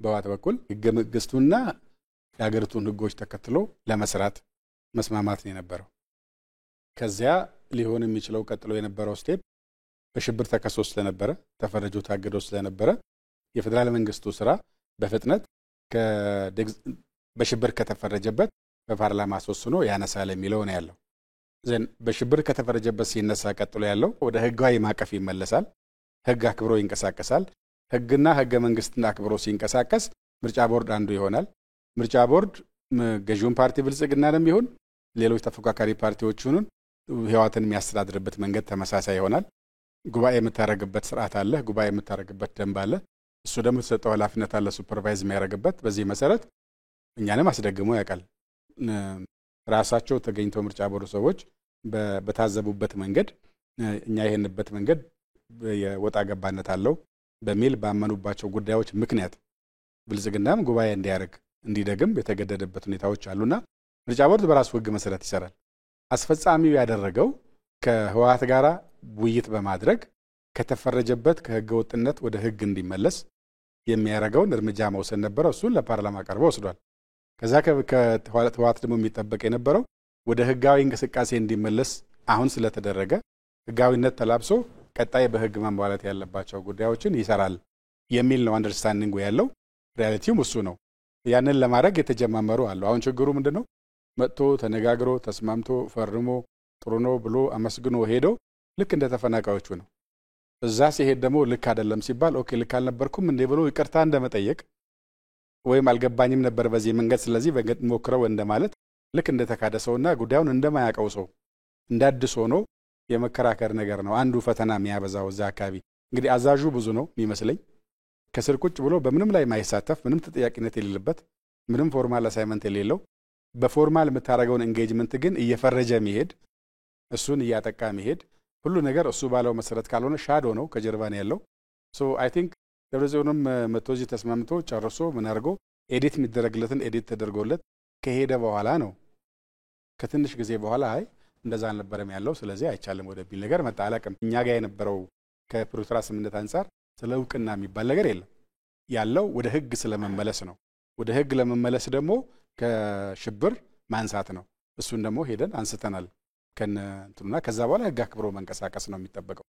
በዋት በኩል ህገ መንግስቱና የሀገሪቱን ህጎች ተከትሎ ለመስራት መስማማት ነው የነበረው። ከዚያ ሊሆን የሚችለው ቀጥሎ የነበረው ስቴፕ በሽብር ተከሶ ስለነበረ ተፈረጆ ታገዶ ስለነበረ የፌደራል መንግስቱ ስራ በፍጥነት በሽብር ከተፈረጀበት በፓርላማ አስወስኖ ያነሳል የሚለው ነው ያለው። ዘን በሽብር ከተፈረጀበት ሲነሳ ቀጥሎ ያለው ወደ ህጋዊ ማቀፍ ይመለሳል። ህግ አክብሮ ይንቀሳቀሳል። ህግና ህገ መንግስትን አክብሮ ሲንቀሳቀስ ምርጫ ቦርድ አንዱ ይሆናል። ምርጫ ቦርድ ገዢውን ፓርቲ ብልጽግናንም ይሁን ሌሎች ተፎካካሪ ፓርቲዎችን ህዋትን የሚያስተዳድርበት መንገድ ተመሳሳይ ይሆናል። ጉባኤ የምታረግበት ስርዓት አለ። ጉባኤ የምታረግበት ደንብ አለ። እሱ ደግሞ ተሰጠው ኃላፊነት አለ ሱፐርቫይዝ የሚያረግበት። በዚህ መሰረት እኛንም አስደግሞ ያውቃል። ራሳቸው ተገኝተው ምርጫ ቦርድ ሰዎች በታዘቡበት መንገድ እኛ ይሄንበት መንገድ የወጣ ገባነት አለው በሚል ባመኑባቸው ጉዳዮች ምክንያት ብልጽግናም ጉባኤ እንዲያረግ እንዲደግም የተገደደበት ሁኔታዎች አሉና ምርጫ ቦርድ በራሱ ህግ መሰረት ይሰራል። አስፈጻሚው ያደረገው ከህወሓት ጋራ ውይይት በማድረግ ከተፈረጀበት ከህገ ወጥነት ወደ ህግ እንዲመለስ የሚያረጋውን እርምጃ መውሰድ ነበር። እሱን ለፓርላማ ቀርቦ ወስዷል። ከዛ ከህወሓት ደግሞ የሚጠበቅ የነበረው ወደ ህጋዊ እንቅስቃሴ እንዲመለስ አሁን ስለተደረገ ህጋዊነት ተላብሶ ቀጣይ በህግ ማሟላት ያለባቸው ጉዳዮችን ይሰራል የሚል ነው አንደርስታንዲንግ ያለው። ሪያሊቲውም እሱ ነው። ያንን ለማድረግ የተጀማመሩ አሉ። አሁን ችግሩ ምንድነው? መጥቶ ተነጋግሮ ተስማምቶ ፈርሞ ጥሩ ነው ብሎ አመስግኖ ሄዶ ልክ እንደ ተፈናቃዮቹ ነው። እዛ ሲሄድ ደግሞ ልክ አይደለም ሲባል ኦኬ ልክ አልነበርኩም እንዴ ብሎ ይቅርታ እንደመጠየቅ ወይም አልገባኝም ነበር በዚህ መንገድ ስለዚህ ሞክረው እንደማለት ልክ እንደ ተካደሰውና ጉዳዩን እንደማያቀው ሰው እንዳድስ ሆኖ የመከራከር ነገር ነው አንዱ ፈተና የሚያበዛው እዛ አካባቢ። እንግዲህ አዛዡ ብዙ ነው የሚመስለኝ። ከስር ቁጭ ብሎ በምንም ላይ ማይሳተፍ ምንም ተጠያቂነት የሌለበት ምንም ፎርማል አሳይመንት የሌለው በፎርማል የምታረገውን ኤንጌጅመንት ግን እየፈረጀ መሄድ እሱን እያጠቃ መሄድ ሁሉ ነገር እሱ ባለው መሰረት ካልሆነ ሻዶ ነው ከጀርባ ነው ያለው። ሶ አይ ቲንክ ደብረጽዮንም መቶዚ ተስማምቶ ጨርሶ ምን አድርጎ ኤዲት የሚደረግለትን ኤዲት ተደርጎለት ከሄደ በኋላ ነው ከትንሽ ጊዜ በኋላ አይ እንደዛ አልነበረም ያለው ስለዚህ አይቻልም ወደሚል ነገር መጣ። አላቅም እኛ ጋር የነበረው ከፕሪቶሪያ ስምምነት አንፃር ስለ እውቅና የሚባል ነገር የለም። ያለው ወደ ህግ ስለመመለስ ነው። ወደ ህግ ለመመለስ ደግሞ ከሽብር ማንሳት ነው። እሱን ደግሞ ሄደን አንስተናል ከነንቱና ከዛ በኋላ ህግ አክብሮ መንቀሳቀስ ነው የሚጠበቀው።